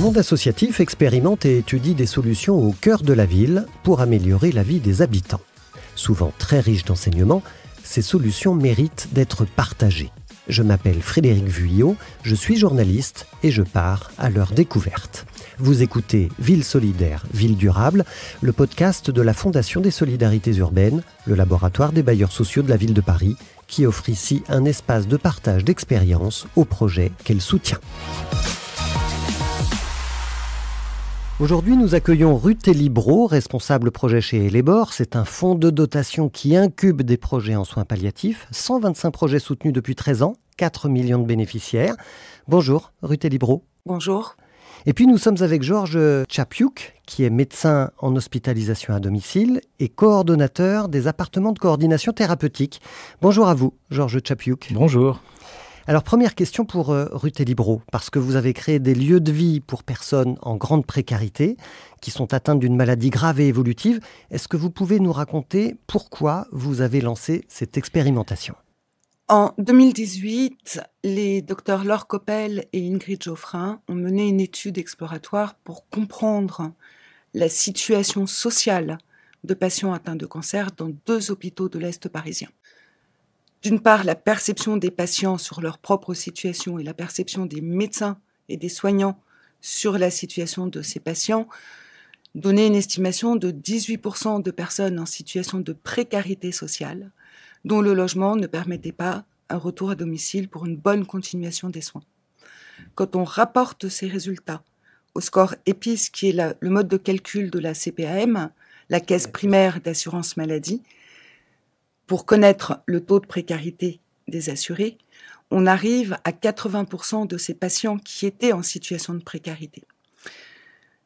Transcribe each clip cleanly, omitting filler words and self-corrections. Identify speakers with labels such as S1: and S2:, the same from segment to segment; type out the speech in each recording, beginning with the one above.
S1: monde associatif expérimente et étudie des solutions au cœur de la ville pour améliorer la vie des habitants. Souvent très riches d'enseignements, ces solutions méritent d'être partagées. Je m'appelle Frédéric Vuillot, je suis journaliste et je pars à leur découverte. Vous écoutez Ville solidaire, ville durable, le podcast de la Fondation des solidarités urbaines, le laboratoire des bailleurs sociaux de la ville de Paris, qui offre ici un espace de partage d'expériences aux projets qu'elle soutient. Aujourd'hui, nous accueillons Ruth Libro, responsable projet chez Elébor. C'est un fonds de dotation qui incube des projets en soins palliatifs. 125 projets soutenus depuis 13 ans, 4 millions de bénéficiaires. Bonjour, Ruth Libro.
S2: Bonjour.
S1: Et puis nous sommes avec Georges Chapiuk, qui est médecin en hospitalisation à domicile et coordonnateur des appartements de coordination thérapeutique. Bonjour à vous, Georges Chapiuk.
S3: Bonjour.
S1: Alors, première question pour Ruth Libro, parce que vous avez créé des lieux de vie pour personnes en grande précarité, qui sont atteintes d'une maladie grave et évolutive. Est-ce que vous pouvez nous raconter pourquoi vous avez lancé cette expérimentation ?
S2: En 2018, les docteurs Laure Coppel et Ingrid Geoffrin ont mené une étude exploratoire pour comprendre la situation sociale de patients atteints de cancer dans 2 hôpitaux de l'Est parisien. D'une part, la perception des patients sur leur propre situation et la perception des médecins et des soignants sur la situation de ces patients donnait une estimation de 18% de personnes en situation de précarité sociale, dont le logement ne permettait pas un retour à domicile pour une bonne continuation des soins. Quand on rapporte ces résultats au score EPIS, qui est le mode de calcul de la CPAM, la caisse primaire d'assurance maladie, pour connaître le taux de précarité des assurés, on arrive à 80% de ces patients qui étaient en situation de précarité.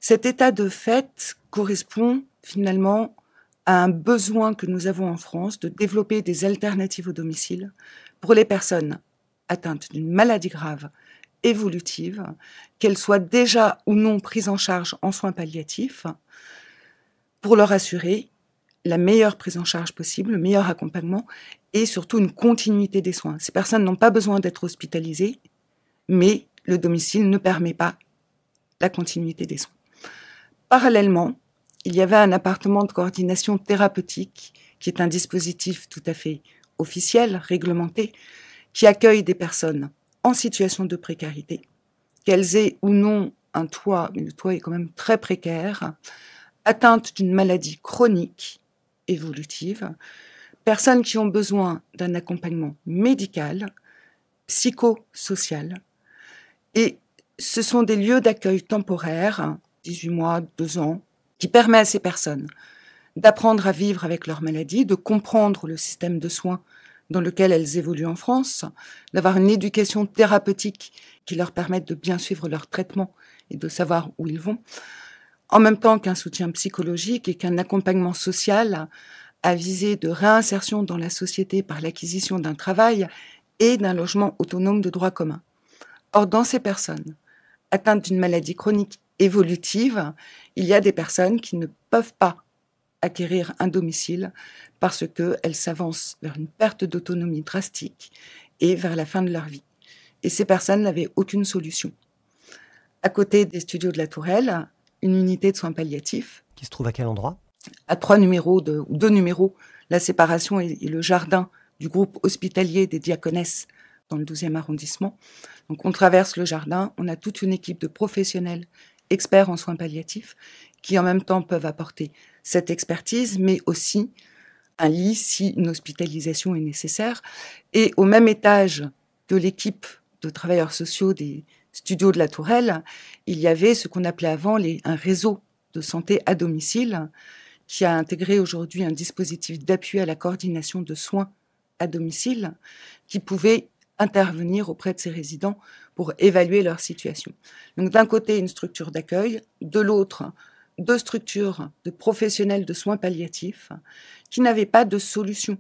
S2: Cet état de fait correspond finalement à un besoin que nous avons en France de développer des alternatives au domicile pour les personnes atteintes d'une maladie grave évolutive, qu'elles soient déjà ou non prises en charge en soins palliatifs, pour leur assurer la meilleure prise en charge possible, le meilleur accompagnement et surtout une continuité des soins. Ces personnes n'ont pas besoin d'être hospitalisées, mais le domicile ne permet pas la continuité des soins. Parallèlement, il y avait un appartement de coordination thérapeutique, qui est un dispositif tout à fait officiel, réglementé, qui accueille des personnes en situation de précarité, qu'elles aient ou non un toit, mais le toit est quand même très précaire, atteintes d'une maladie chronique, évolutive, personnes qui ont besoin d'un accompagnement médical, psychosocial, et ce sont des lieux d'accueil temporaires, 18 mois, 2 ans, qui permet à ces personnes d'apprendre à vivre avec leur maladie, de comprendre le système de soins dans lequel elles évoluent en France, d'avoir une éducation thérapeutique qui leur permette de bien suivre leur traitement et de savoir où ils vont, en même temps qu'un soutien psychologique et qu'un accompagnement social à visée de réinsertion dans la société par l'acquisition d'un travail et d'un logement autonome de droit commun. Or, dans ces personnes atteintes d'une maladie chronique évolutive, il y a des personnes qui ne peuvent pas acquérir un domicile parce qu'elles s'avancent vers une perte d'autonomie drastique et vers la fin de leur vie. Et ces personnes n'avaient aucune solution. À côté des studios de la Tourelle, une unité de soins palliatifs.
S1: Qui se trouve à quel endroit ?
S2: À 2 numéros, la séparation et le jardin du groupe hospitalier des Diaconesses dans le 12e arrondissement. Donc on traverse le jardin, on a toute une équipe de professionnels experts en soins palliatifs qui en même temps peuvent apporter cette expertise, mais aussi un lit si une hospitalisation est nécessaire. Et au même étage que l'équipe de travailleurs sociaux des studios de la Tourelle, il y avait ce qu'on appelait avant un réseau de santé à domicile qui a intégré aujourd'hui un dispositif d'appui à la coordination de soins à domicile qui pouvait intervenir auprès de ces résidents pour évaluer leur situation. Donc d'un côté, une structure d'accueil, de l'autre, 2 structures de professionnels de soins palliatifs qui n'avaient pas de solution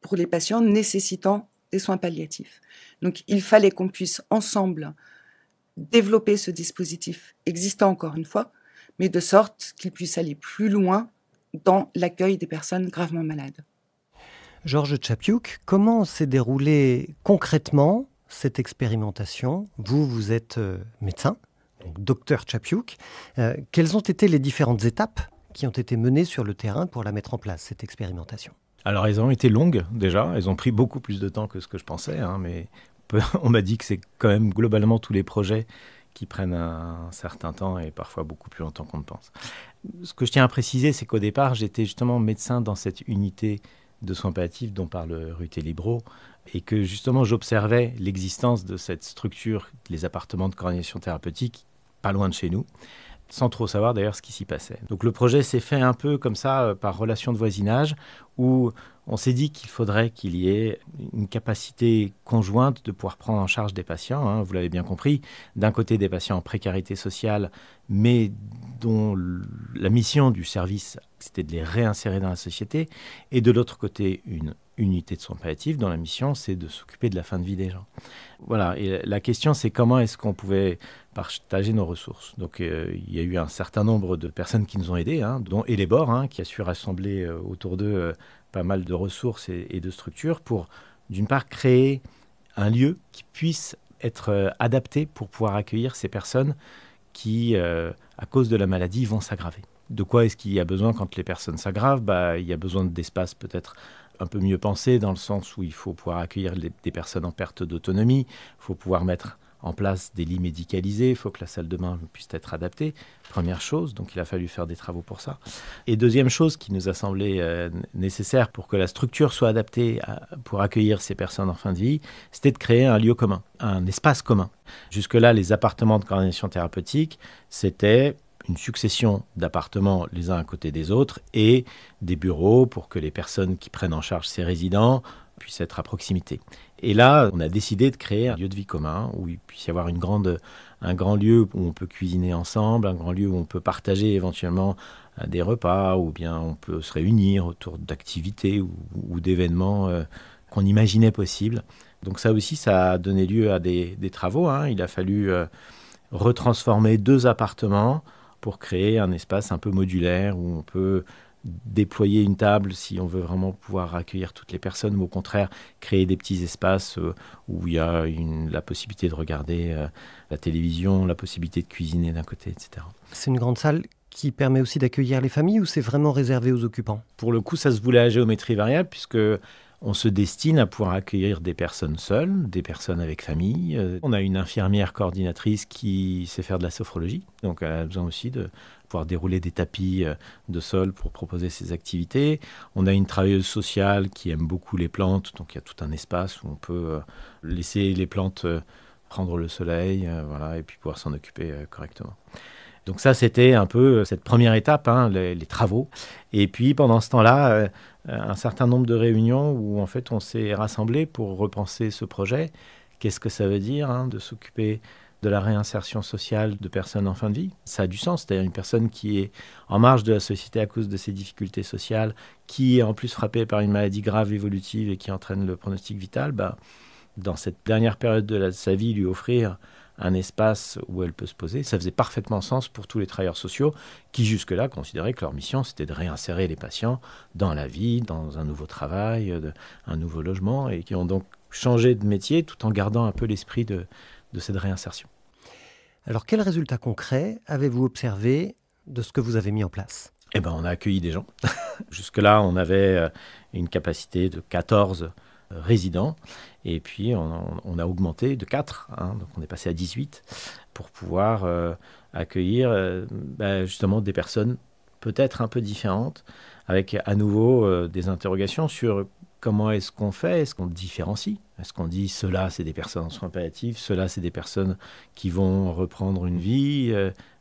S2: pour les patients nécessitant des soins palliatifs. Donc il fallait qu'on puisse ensemble développer ce dispositif existant encore une fois, mais de sorte qu'il puisse aller plus loin dans l'accueil des personnes gravement malades.
S1: Georges Chapiuk, comment s'est déroulée concrètement cette expérimentation ? Vous êtes médecin, donc Dr Čapjuk. Quelles ont été les différentes étapes qui ont été menées sur le terrain pour la mettre en place, cette expérimentation?
S3: Alors, elles ont été longues déjà. Elles ont pris beaucoup plus de temps que ce que je pensais. Mais on m'a dit que c'est quand même globalement tous les projets qui prennent un certain temps et parfois beaucoup plus longtemps qu'on ne pense. Ce que je tiens à préciser, c'est qu'au départ, j'étais justement médecin dans cette unité de soins palliatifs dont parle Ruth Libro, et que justement j'observais l'existence de cette structure, les appartements de coordination thérapeutique, pas loin de chez nous, sans trop savoir d'ailleurs ce qui s'y passait. Donc le projet s'est fait un peu comme ça, par relation de voisinage, où on s'est dit qu'il faudrait qu'il y ait une capacité conjointe de pouvoir prendre en charge des patients, vous l'avez bien compris, d'un côté des patients en précarité sociale, mais dont la mission du service, c'était de les réinsérer dans la société, et de l'autre côté, une unité de soins palliatifs dont la mission, c'est de s'occuper de la fin de vie des gens. Voilà, et la question, c'est comment est-ce qu'on pouvait partager nos ressources. Donc, il y a eu un certain nombre de personnes qui nous ont aidés, dont Elébor, qui a su rassembler autour d'eux pas mal de ressources et de structures pour, d'une part, créer un lieu qui puisse être adapté pour pouvoir accueillir ces personnes qui, à cause de la maladie, vont s'aggraver. De quoi est-ce qu'il y a besoin quand les personnes s'aggravent ? Il y a besoin d'espace peut-être un peu mieux pensé, dans le sens où il faut pouvoir accueillir des personnes en perte d'autonomie, il faut pouvoir mettre en place des lits médicalisés, il faut que la salle de bain puisse être adaptée. Première chose, donc il a fallu faire des travaux pour ça. Et deuxième chose qui nous a semblé nécessaire pour que la structure soit adaptée pour accueillir ces personnes en fin de vie, c'était de créer un lieu commun, un espace commun. Jusque-là, les appartements de coordination thérapeutique, c'était une succession d'appartements les uns à côté des autres et des bureaux pour que les personnes qui prennent en charge ces résidents puissent être à proximité. Et là, on a décidé de créer un lieu de vie commun où il puisse y avoir un grand lieu où on peut cuisiner ensemble, un grand lieu où on peut partager éventuellement des repas, ou bien on peut se réunir autour d'activités ou d'événements qu'on imaginait possibles. Donc ça aussi, ça a donné lieu à des travaux. Il a fallu retransformer 2 appartements pour créer un espace un peu modulaire où on peut déployer une table si on veut vraiment pouvoir accueillir toutes les personnes, ou au contraire créer des petits espaces où il y a la possibilité de regarder la télévision, la possibilité de cuisiner d'un côté, etc.
S1: C'est une grande salle qui permet aussi d'accueillir les familles, ou c'est vraiment réservé aux occupants ?
S3: Pour le coup, ça se voulait à géométrie variable, puisque on se destine à pouvoir accueillir des personnes seules, des personnes avec famille. On a une infirmière coordinatrice qui sait faire de la sophrologie, donc elle a besoin aussi de pouvoir dérouler des tapis de sol pour proposer ses activités. On a une travailleuse sociale qui aime beaucoup les plantes, donc il y a tout un espace où on peut laisser les plantes prendre le soleil, et puis pouvoir s'en occuper correctement. Donc ça, c'était un peu cette première étape, les travaux. Et puis pendant ce temps-là, un certain nombre de réunions où en fait on s'est rassemblés pour repenser ce projet. Qu'est-ce que ça veut dire de s'occuper de la réinsertion sociale de personnes en fin de vie ? Ça a du sens, c'est-à-dire une personne qui est en marge de la société à cause de ses difficultés sociales, qui est en plus frappée par une maladie grave évolutive et qui entraîne le pronostic vital, dans cette dernière période de sa vie, lui offrir un espace où elle peut se poser, ça faisait parfaitement sens pour tous les travailleurs sociaux qui jusque-là considéraient que leur mission c'était de réinsérer les patients dans la vie, dans un nouveau travail, un nouveau logement, et qui ont donc changé de métier tout en gardant un peu l'esprit de cette réinsertion.
S1: Alors quels résultats concrets avez-vous observés de ce que vous avez mis en place ?
S3: On a accueilli des gens. Jusque-là, on avait une capacité de 14 résidents. Et puis, on a augmenté de 4, donc on est passé à 18, pour pouvoir accueillir justement des personnes peut-être un peu différentes, avec à nouveau des interrogations sur comment est-ce qu'on fait, est-ce qu'on différencie ? Est-ce qu'on dit ceux-là, c'est des personnes en soins palliatifs, ceux-là, c'est des personnes qui vont reprendre une vie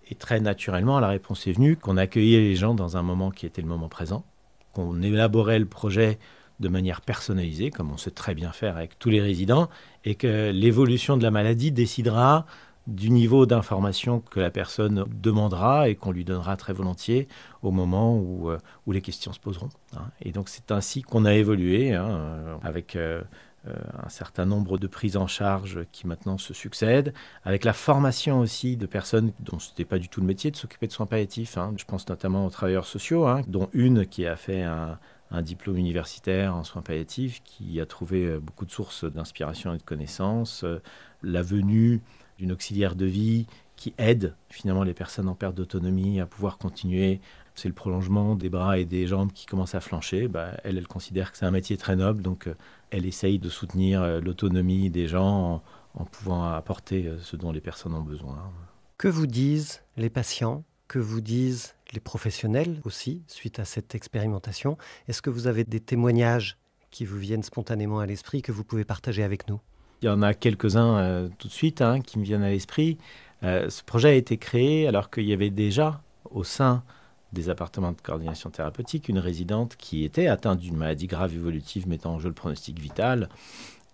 S3: Et très naturellement, la réponse est venue qu'on accueillait les gens dans un moment qui était le moment présent, qu'on élaborait le projet de manière personnalisée, comme on sait très bien faire avec tous les résidents, et que l'évolution de la maladie décidera du niveau d'information que la personne demandera et qu'on lui donnera très volontiers au moment où les questions se poseront. Et donc c'est ainsi qu'on a évolué, avec un certain nombre de prises en charge qui maintenant se succèdent, avec la formation aussi de personnes dont ce n'était pas du tout le métier de s'occuper de soins palliatifs. Je pense notamment aux travailleurs sociaux, dont une qui a fait un diplôme universitaire en soins palliatifs, qui a trouvé beaucoup de sources d'inspiration et de connaissances, la venue d'une auxiliaire de vie qui aide finalement les personnes en perte d'autonomie à pouvoir continuer. C'est le prolongement des bras et des jambes qui commencent à flancher. Elle considère que c'est un métier très noble, donc elle essaye de soutenir l'autonomie des gens en pouvant apporter ce dont les personnes ont besoin.
S1: Que vous disent les patients? Que vous disent les professionnels aussi, suite à cette expérimentation? Est-ce que vous avez des témoignages qui vous viennent spontanément à l'esprit que vous pouvez partager avec nous?
S3: Il y en a quelques-uns tout de suite qui me viennent à l'esprit. Ce projet a été créé alors qu'il y avait déjà au sein des appartements de coordination thérapeutique une résidente qui était atteinte d'une maladie grave évolutive mettant en jeu le pronostic vital.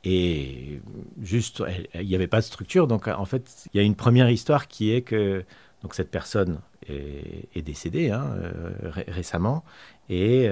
S3: Et juste, il n'y avait pas de structure. Donc en fait, il y a une première histoire qui est que donc, cette personne est décédée récemment et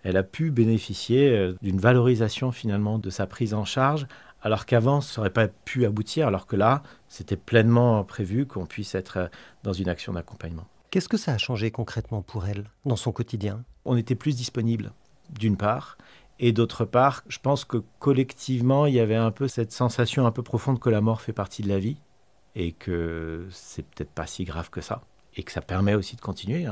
S3: elle a pu bénéficier d'une valorisation finalement de sa prise en charge, alors qu'avant, ça n'aurait pas pu aboutir, alors que là, c'était pleinement prévu qu'on puisse être dans une action d'accompagnement.
S1: Qu'est-ce que ça a changé concrètement pour elle, dans son quotidien?
S3: On était plus disponible, d'une part, et d'autre part, je pense que collectivement, il y avait un peu cette sensation un peu profonde que la mort fait partie de la vie, et que c'est peut-être pas si grave que ça, et que ça permet aussi de continuer.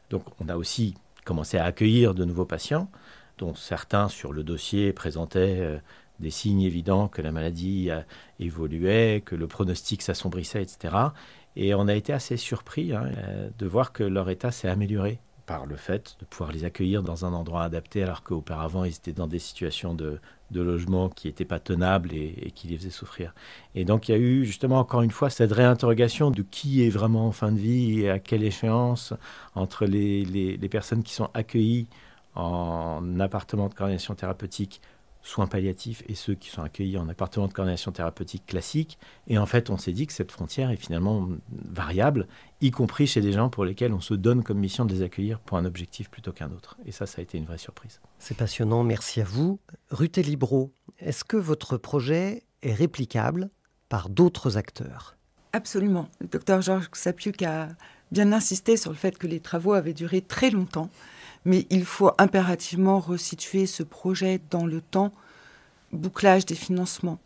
S3: Donc on a aussi commencé à accueillir de nouveaux patients, dont certains sur le dossier présentaient des signes évidents que la maladie évoluait, que le pronostic s'assombrissait, etc. Et on a été assez surpris de voir que leur état s'est amélioré par le fait de pouvoir les accueillir dans un endroit adapté, alors qu'auparavant, ils étaient dans des situations de logement qui n'étaient pas tenables et qui les faisaient souffrir. Et donc, il y a eu justement, encore une fois, cette réinterrogation de qui est vraiment en fin de vie et à quelle échéance entre les personnes qui sont accueillies en appartement de coordination thérapeutique soins palliatifs et ceux qui sont accueillis en appartement de coordination thérapeutique classique. Et en fait, on s'est dit que cette frontière est finalement variable, y compris chez des gens pour lesquels on se donne comme mission de les accueillir pour un objectif plutôt qu'un autre. Et ça a été une vraie surprise.
S1: C'est passionnant, merci à vous. Ruth Libro, est-ce que votre projet est réplicable par d'autres acteurs?
S2: Absolument. Le docteur Georges Sapiuc a bien insisté sur le fait que les travaux avaient duré très longtemps. Mais il faut impérativement resituer ce projet dans le temps, bouclage des financements,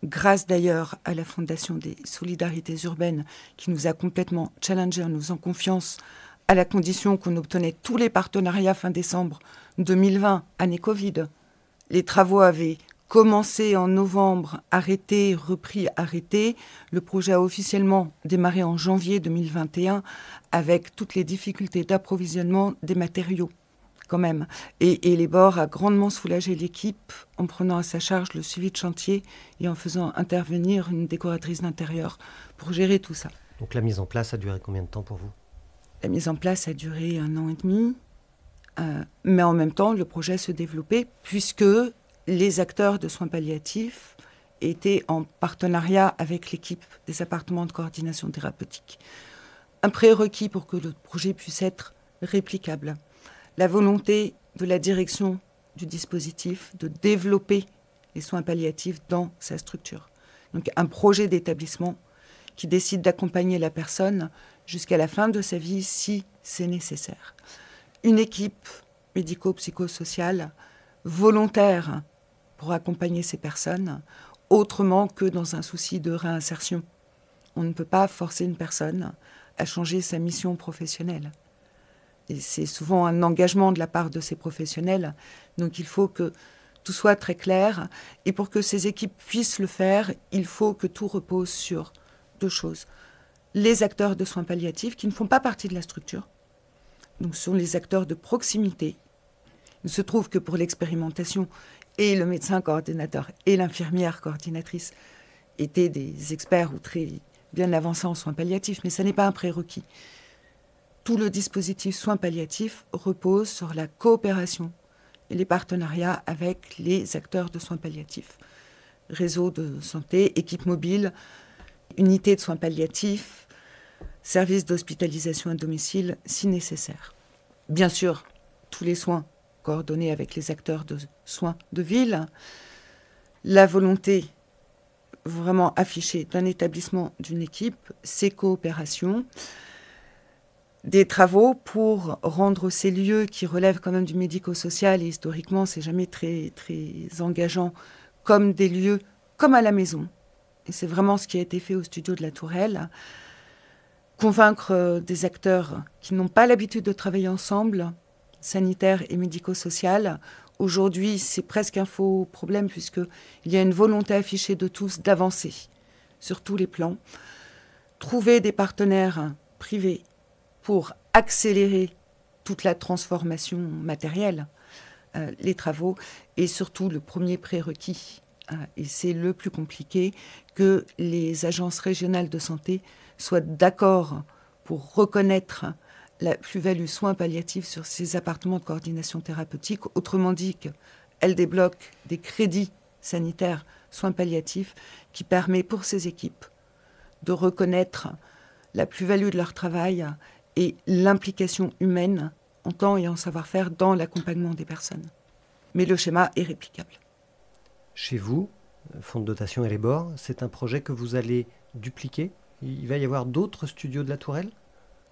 S2: grâce d'ailleurs à la Fondation des Solidarités Urbaines qui nous a complètement challengés en nous faisant confiance à la condition qu'on obtenait tous les partenariats fin décembre 2020, année Covid. Les travaux avaient commencé en novembre, arrêté, repris, arrêté. Le projet a officiellement démarré en janvier 2021 avec toutes les difficultés d'approvisionnement des matériaux. Quand même. Et Lebor a grandement soulagé l'équipe en prenant à sa charge le suivi de chantier et en faisant intervenir une décoratrice d'intérieur pour gérer tout ça.
S1: Donc la mise en place a duré combien de temps pour vous?
S2: La mise en place a duré 1 an et demi, mais en même temps, le projet se développait puisque les acteurs de soins palliatifs étaient en partenariat avec l'équipe des appartements de coordination thérapeutique. Un prérequis pour que le projet puisse être réplicable. La volonté de la direction du dispositif de développer les soins palliatifs dans sa structure. Donc un projet d'établissement qui décide d'accompagner la personne jusqu'à la fin de sa vie si c'est nécessaire. Une équipe médico-psychosociale volontaire pour accompagner ces personnes, autrement que dans un souci de réinsertion. On ne peut pas forcer une personne à changer sa mission professionnelle. Et c'est souvent un engagement de la part de ces professionnels. Donc il faut que tout soit très clair. Et pour que ces équipes puissent le faire, il faut que tout repose sur 2 choses. Les acteurs de soins palliatifs qui ne font pas partie de la structure. Donc ce sont les acteurs de proximité. Il se trouve que pour l'expérimentation, et le médecin coordinateur et l'infirmière coordinatrice étaient des experts ou très bien avancés en soins palliatifs, mais ce n'est pas un prérequis. Tout le dispositif soins palliatifs repose sur la coopération et les partenariats avec les acteurs de soins palliatifs. Réseau de santé, équipe mobile, unité de soins palliatifs, service d'hospitalisation à domicile si nécessaire. Bien sûr, tous les soins coordonnés avec les acteurs de soins de ville. La volonté vraiment affichée d'un établissement, d'une équipe, ces coopérations. Des travaux pour rendre ces lieux qui relèvent quand même du médico-social, et historiquement, c'est jamais très, très engageant, comme des lieux, comme à la maison. Et c'est vraiment ce qui a été fait au studio de la Tourelle, convaincre des acteurs qui n'ont pas l'habitude de travailler ensemble, sanitaire et médico-social. Aujourd'hui, c'est presque un faux problème puisqu'il y a une volonté affichée de tous d'avancer sur tous les plans. Trouver des partenaires privés pour accélérer toute la transformation matérielle, les travaux, et surtout le premier prérequis, et c'est le plus compliqué, que les agences régionales de santé soient d'accord pour reconnaître la plus-value soins palliatifs sur ces appartements de coordination thérapeutique. Autrement dit, qu'elles débloquent des crédits sanitaires soins palliatifs qui permet pour ces équipes de reconnaître la plus-value de leur travail et l'implication humaine en temps et en savoir-faire dans l'accompagnement des personnes. Mais le schéma est réplicable.
S1: Chez vous, Fonds de dotation et les bords, c'est un projet que vous allez dupliquer? Il va y avoir d'autres studios de la Tourelle?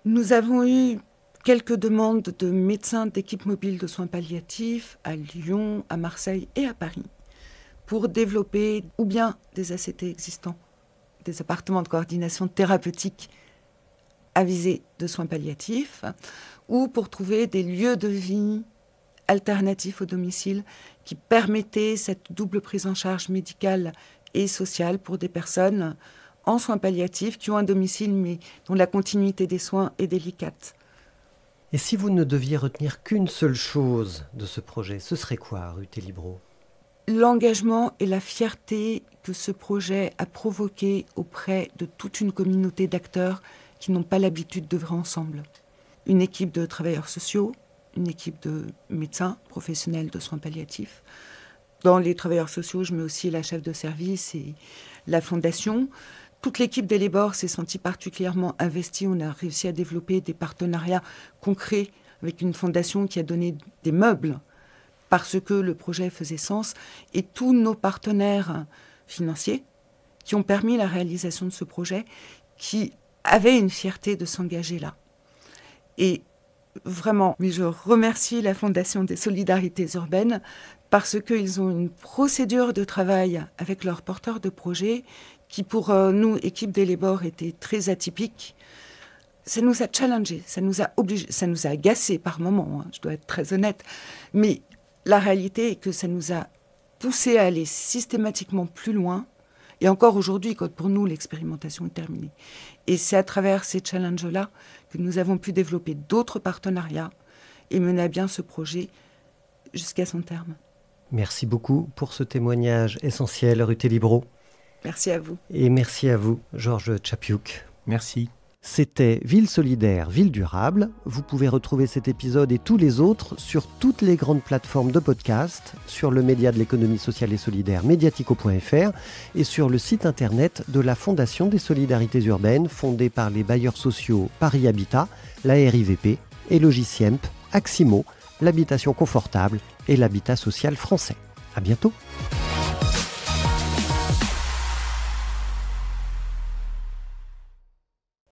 S2: Nous avons eu quelques demandes de médecins d'équipes mobiles de soins palliatifs à Lyon, à Marseille et à Paris pour développer ou bien des ACT existants, des appartements de coordination thérapeutique à visée de soins palliatifs, ou pour trouver des lieux de vie alternatifs au domicile qui permettaient cette double prise en charge médicale et sociale pour des personnes en soins palliatifs qui ont un domicile mais dont la continuité des soins est délicate.
S1: Et si vous ne deviez retenir qu'une seule chose de ce projet, ce serait quoi, Ruth Libro?
S2: L'engagement et la fierté que ce projet a provoqué auprès de toute une communauté d'acteurs qui n'ont pas l'habitude d'œuvrer ensemble. Une équipe de travailleurs sociaux, une équipe de médecins professionnels de soins palliatifs. Dans les travailleurs sociaux, je mets aussi la chef de service et la fondation. Toute l'équipe d'Elébor s'est sentie particulièrement investie. On a réussi à développer des partenariats concrets avec une fondation qui a donné des meubles parce que le projet faisait sens. Et tous nos partenaires financiers qui ont permis la réalisation de ce projet, qui avaient une fierté de s'engager là. Et vraiment, mais je remercie la Fondation des Solidarités Urbaines parce qu'ils ont une procédure de travail avec leurs porteurs de projets qui, pour nous, équipe d'Elébor, était très atypique. Ça nous a challengés, ça nous a obligés, ça nous a agacés par moments, je dois être très honnête. Mais la réalité est que ça nous a poussés à aller systématiquement plus loin. Et encore aujourd'hui, quand pour nous, l'expérimentation est terminée. Et c'est à travers ces challenges-là que nous avons pu développer d'autres partenariats et mener à bien ce projet jusqu'à son terme.
S1: Merci beaucoup pour ce témoignage essentiel, Ruth Libro.
S2: Merci à vous.
S1: Et merci à vous, Georges Tchapiuk.
S3: Merci.
S1: C'était Ville solidaire, Ville durable. Vous pouvez retrouver cet épisode et tous les autres sur toutes les grandes plateformes de podcast, sur le média de l'économie sociale et solidaire mediatico.fr et sur le site internet de la Fondation des Solidarités Urbaines, fondée par les bailleurs sociaux Paris Habitat, la RIVP, Logiciemp, Aximo, l'habitation confortable et l'habitat social français. À bientôt.